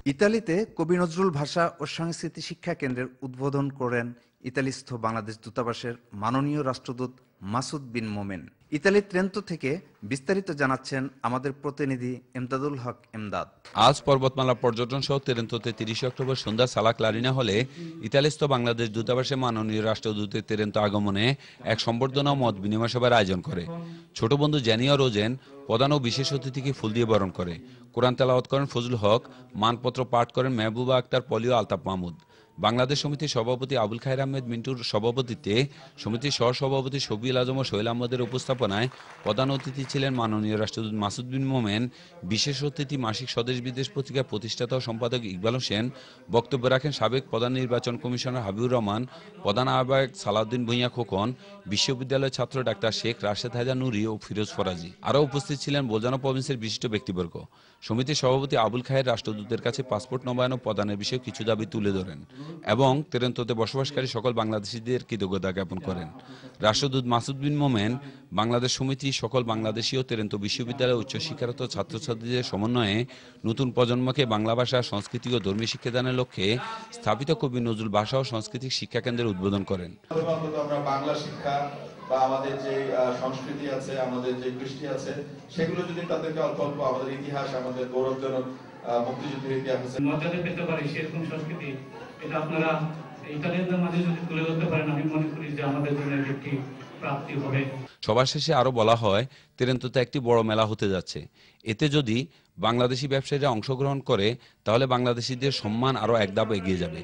ইতালিতে কবি নজরুল ভাষা ও সংস্কৃতি শিক্ষা কেন্দ্রের উদ্বোধন করেন ইতালিস্থ বাংলাদেশ দূতাবাসের মাননীয় রাষ্ট্রদূত মাসুদ বিন মোমেন। ইতালির ট্রেন্তো থেকে বিস্তারিত জানাচ্ছেন আমাদের প্রতিনিধি এমদাদুল হক এমদাদ। আজ পর্বতমালা পর্যটন সহ তেরেন্তোতে 30 অক্টোবর সন্ধ্যা সালা ক্লারিনা হলে ইতালিস্থ বাংলাদেশ দূতাবাসে মাননীয় রাষ্ট্রদূতের তেরেন্তো আগমনে এক সম্বর্ধনা ও মত বিনিময় সভার আয়োজন করে। ছোট বন্ধু জ্যানিয়া রোজেন প্রধান ও বিশেষ অতিথিকে ফুল দিয়ে বরণ করে। কোরআন তেলাওয়াত করেন ফজলুল হক, মানপত্র পাঠ করেন মেহবুবা আক্তার পলিও, আলতাফ মাহমুদ। বাংলাদেশ সমিতির সভাপতি আবুল খায়ের আহমেদ মিন্টুর সভাপতিত্বে সমিতির সহসভাপতি শফিউল আজম ও সোহেল আহমদের উপস্থাপনায় প্রধান অতিথি ছিলেন মাননীয় রাষ্ট্রদূত মাসুদ বিন মোমেন, বিশেষ অতিথি মাসিক স্বদেশ বিদেশ পত্রিকার প্রতিষ্ঠাতা ও সম্পাদক ইকবাল হোসেন। বক্তব্য রাখেন সাবেক প্রধান নির্বাচন কমিশনার হাবিবুর রহমান, প্রধান আহ্বায়ক সালাউদ্দিন ভূঁইয়া খোকন, বিশ্ববিদ্যালয়ের ছাত্র ডাক্তার শেখ রাশেদ হায়দার নুরি ও ফিরোজ ফরাজি। আরও উপস্থিত ছিলেন বোলজানো প্রভিন্সের বিশিষ্ট ব্যক্তিবর্গ। সমিতির সভাপতি আবুল খায়ের রাষ্ট্রদূতের কাছে পাসপোর্ট নবায়ন ও প্রদানের বিষয়ে কিছু দাবি তুলে ধরেন এবং তেরেন্তোতে বসবাসকারী সকল বাংলাদেশিদের কৃতজ্ঞতা জ্ঞাপন করেন। রাষ্ট্রদূত মাসুদ বিন মোমেন বাংলাদেশ সমিতি সকল বাংলাদেশী ও তেরেন্তো বিশ্ববিদ্যালয়ের উচ্চশিক্ষারত ছাত্রছাত্রীদের সমন্বয়ে নতুন প্রজন্মকে বাংলা ভাষা, সংস্কৃতি ও ধর্মীয় শিক্ষাদানের লক্ষ্যে স্থাপিত কবি নজরুল ভাষা ও সাংস্কৃতিক শিক্ষা কেন্দ্রের উদ্বোধন করেন। আমরা বাংলা শিক্ষা বা আমাদের যে সংস্কৃতি আছে, আমাদের যে কৃষ্টি আছে, সেগুলো যদি তাদেরকে অল্প অল্প আমাদের ইতিহাস, আমাদের গৌরবজনক মুক্তিযুদ্ধের ইতিহাস মর্যাদা পেতে পারে সেরকম সংস্কৃতি, এটা আপনারা ইতালিয়ানদের মাঝে যদি তুলে ধরতে পারেন, আমি মনে করি যে আমাদের জন্য একটি প্রাপ্তি হবে। সবার শেষে আরো বলা হয়, তেরেন্তোতে একটি বড় মেলা হতে যাচ্ছে। এতে যদি বাংলাদেশি ব্যবসায়ীরা অংশগ্রহণ করে তাহলে বাংলাদেশিদের সম্মান আরো এক ধাপ এগিয়ে যাবে।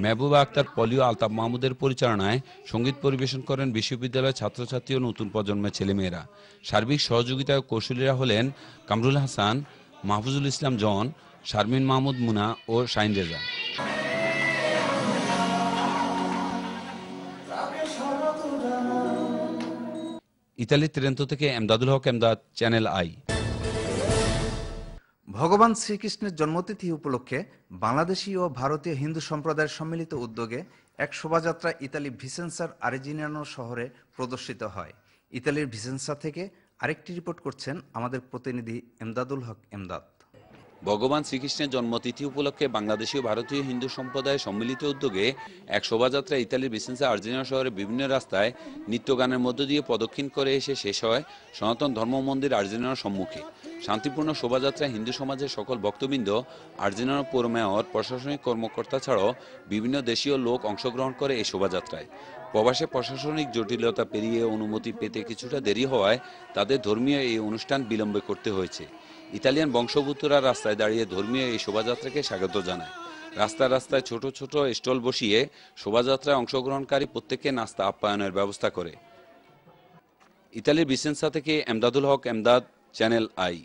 মেহবুবা আক্তার পলিও, আলতাফ মাহমুদের পরিচালনায় সঙ্গীত পরিবেশন করেন বিশ্ববিদ্যালয়ের ছাত্রছাত্রী ও নতুন প্রজন্মের ছেলেমেয়েরা। সার্বিক সহযোগিতায় কৌশলীরা হলেন কামরুল হাসান, মাহফুজুল ইসলাম জন, শারমিন মাহমুদ মুনা ও শাইন রেজা। ইতালি তেরেন্তো থেকে এমদাদুল হক এমদাদ, চ্যানেল আই। ভগবান শ্রীকৃষ্ণের জন্মতিথি উপলক্ষে বাংলাদেশি ও ভারতীয় হিন্দু সম্প্রদায়ের সম্মিলিত উদ্যোগে এক শোভাযাত্রা ইতালি ভিসেন্সার আরেজিনিয়ানো শহরে প্রদর্শিত হয়। ইতালির ভিসেন্সা থেকে আরেকটি রিপোর্ট করছেন আমাদের প্রতিনিধি এমদাদুল হক এমদাদ। ভগবান শ্রীকৃষ্ণের জন্মতিথি উপলক্ষে বাংলাদেশি ও ভারতীয় হিন্দু সম্প্রদায়ের সম্মিলিত উদ্যোগে এক শোভাযাত্রা ইতালির ভিসেন্সা আর্জেনিনা শহরের বিভিন্ন রাস্তায় নৃত্যগানের মধ্য দিয়ে প্রদক্ষিণ করে এসে শেষ হয় সনাতন ধর্ম মন্দির আর্জেনিনার সম্মুখে। শান্তিপূর্ণ শোভাযাত্রায় হিন্দু সমাজের সকল ভক্তবৃন্দ, আর্জেনিনার পৌর মেয়র, প্রশাসনিক কর্মকর্তা ছাড়াও বিভিন্ন দেশীয় লোক অংশগ্রহণ করে এই শোভাযাত্রায়। প্রবাসে প্রশাসনিক জটিলতা পেরিয়ে অনুমতি পেতে কিছুটা দেরি হওয়ায় তাদের ধর্মীয় এই অনুষ্ঠান বিলম্বে করতে হয়েছে। ইতালিয়ান বংশোদ্ভূতরা রাস্তায় দাঁড়িয়ে ধর্মীয় এই শোভাযাত্রাকে স্বাগত জানায়। রাস্তায় রাস্তায় ছোট ছোট স্টল বসিয়ে শোভাযাত্রায় অংশগ্রহণকারী প্রত্যেককে নাস্তা আপ্যায়নের ব্যবস্থা করে। ইতালির ভিসেন্সা থেকে এমদাদুল হক এমদাদ, চ্যানেল আই।